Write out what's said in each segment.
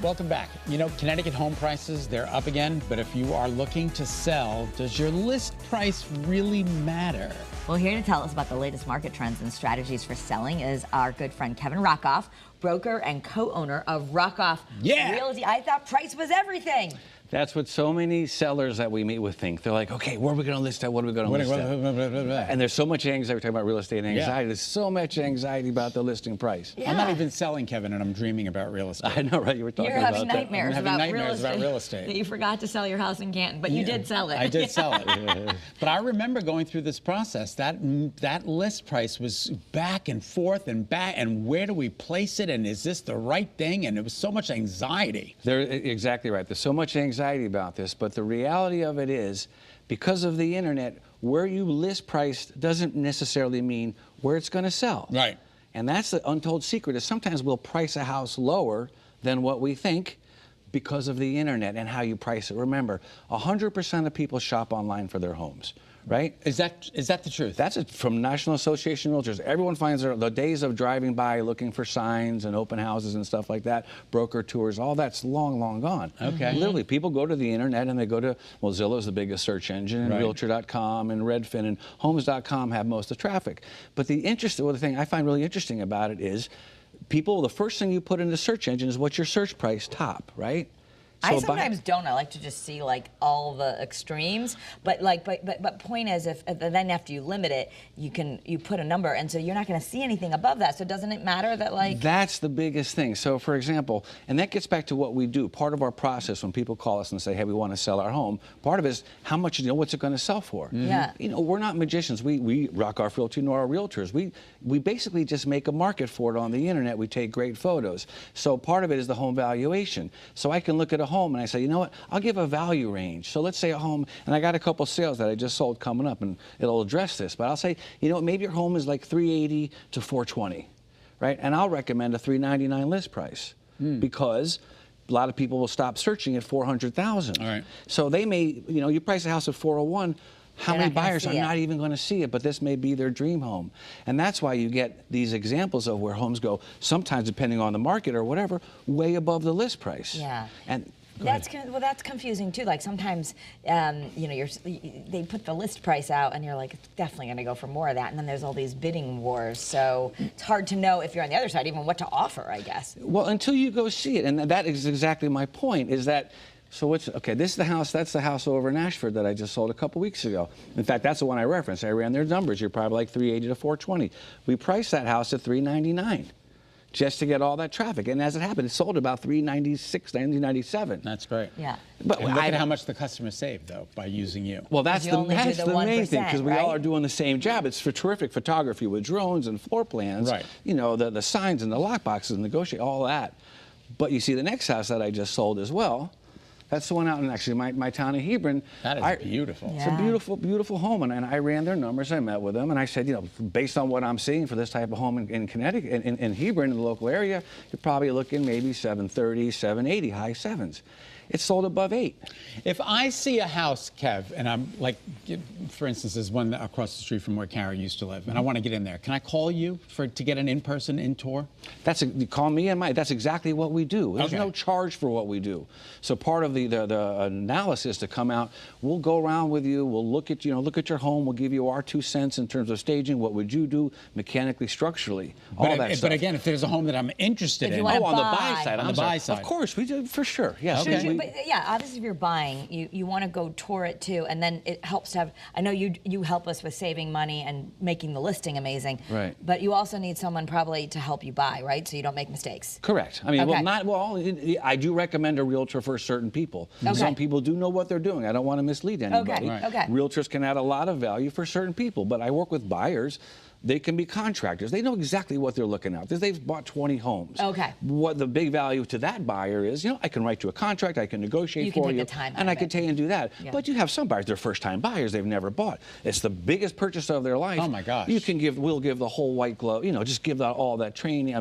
Welcome back. You know, Connecticut home prices, they're up again, but if you are looking to sell, does your list price really matter? Well, here to tell us about the latest market trends and strategies for selling is our good friend Kevin Rockoff, broker and co-owner of Rockoff Realty. I thought price was everything. That's what so many sellers that we meet with think. They're like, okay, where are we going to list at? What are we going to list at? And there's so much anxiety. We're talking about real estate anxiety. There's so much anxiety about the listing price. I'm not even selling, Kevin, and I'm dreaming about real estate. I know, right? You were talking about that. You're having nightmares about real estate. That you forgot to sell your house in Canton, but you did sell it. I did sell it. But I remember going through this process. That list price was back and forth and back, and where do we place it, and is this the right thing? And it was so much anxiety. They're exactly right. There's so much anxiety about this. But the reality of it is, because of the internet, where you list price doesn't necessarily mean where it's going to sell. Right. And that's the untold secret, is sometimes we'll price a house lower than what we think because of the internet and how you price it. Remember, 100% of people shop online for their homes, right? Is that the truth? That's it from National Association of Realtors. Everyone finds the days of driving by looking for signs and open houses and stuff like that, broker tours, all that's long, long gone. Okay. Literally, people go to the internet and they go to, well, Zillow's the biggest search engine, and Realtor.com and Redfin and Homes.com have most of the traffic. But the thing I find really interesting about it is, people, the first thing you put in the search engine is what's your search price top, right? So I sometimes don't. I like to just see like all the extremes, but point is, if then after you limit it, you put a number, and so you're not going to see anything above that. So doesn't it matter that like? That's the biggest thing. So for example, and that gets back to what we do. Part of our process when people call us and say, hey, we want to sell our home. Part of it is how much, what's it going to sell for? Yeah. We're not magicians. We Rockoff Realty nor our realtors. We basically just make a market for it on the internet. We take great photos. So part of it is the home valuation. So I can look at a home and I say, you know what, I'll give a value range. So let's say a home, and I got a couple sales that I just sold coming up, and it'll address this, but I'll say, you know what, maybe your home is like 380 to 420, right? And I'll recommend a 399 list price because a lot of people will stop searching at 400,000. All right. So they may, you price a house at 401, how many buyers are not even going to see it, but this may be their dream home. And that's why you get these examples of where homes go, sometimes depending on the market or whatever, way above the list price. Yeah. And that's confusing too. Like sometimes, they put the list price out, and you're like, it's definitely going to go for more of that. And then there's all these bidding wars, so it's hard to know if you're on the other side even what to offer, I guess. Well, until you go see it, and that is exactly my point. Is that this is the house. That's the house over in Ashford that I just sold a couple weeks ago. In fact, that's the one I referenced. I ran their numbers. You're probably like 380 to 420. We priced that house at 399. Just to get all that traffic. And as it happened, it sold about 396, 397. That's great. Yeah. But look at how much the customer saved, though, by using you. Well, that's the main thing, because we all are right? doing the same job. It's for terrific photography with drones and floor plans. Right. The signs and the lock boxes, negotiate, all that. But you see the next house that I just sold as well. That's the one out in actually my town of Hebron. That is beautiful. Yeah. It's a beautiful, beautiful home. And I ran their numbers. I met with them. And I said, based on what I'm seeing for this type of home in Connecticut, in Hebron, in the local area, you're probably looking maybe 730, 780, high sevens. It sold above 8. If I see a house, Kev, and I'm like, for instance, there's one across the street from where Carrie used to live, and I want to get in there, can I call you to get an in-person tour? You call me and that's exactly what we do. There's no charge for what we do. So part of the analysis to come out, we'll go around with you, we'll look at your home, we'll give you our 2 cents in terms of staging, what would you do mechanically, structurally, all that stuff. But again, if there's a home that I'm interested in. On the buy side. On the buy side. Of course, we do, for sure. Yes. Okay. But yeah, obviously if you're buying, you want to go tour it too, and then it helps to have, I know you help us with saving money and making the listing amazing. Right. But you also need someone probably to help you buy, right? So you don't make mistakes. Correct. I mean, I do recommend a realtor for certain people. Okay. Some people do know what they're doing. I don't want to mislead anybody. Okay. Right. Okay. Realtors can add a lot of value for certain people, but I work with buyers. They can be contractors. They know exactly what they're looking at. They've bought 20 homes. Okay. What the big value to that buyer is, I can write you a contract, I can negotiate for you. You can take the time and I can tell you and do that. Yeah. But you have some buyers, they're first-time buyers, they've never bought. It's the biggest purchase of their life. Oh my gosh. We'll give the whole white glove, just give all that training,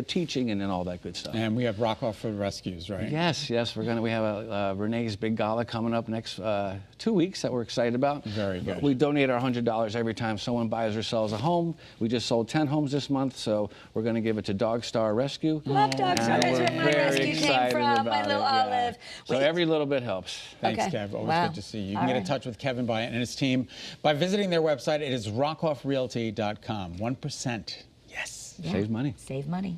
teaching and then all that good stuff. And we have Rockoff for Rescues, right? Yes, we have a Renee's Big Gala coming up next 2 weeks that we're excited about. Very good. We donate our $100 every time someone buys or sells a home. home. We just sold 10 homes this month, so we're going to give it to Dog Star Rescue. Love Dog Star. And That's we're where my very rescue came excited from, my about little it, yeah. Olive. So Wait. every little bit helps. Thanks, Okay. Kev. Always Wow. good to see you. You can All get in right. touch with Kevin Byatt and his team by visiting their website. It is rockoffrealty.com. 1%. Yes. Saves money. Save money.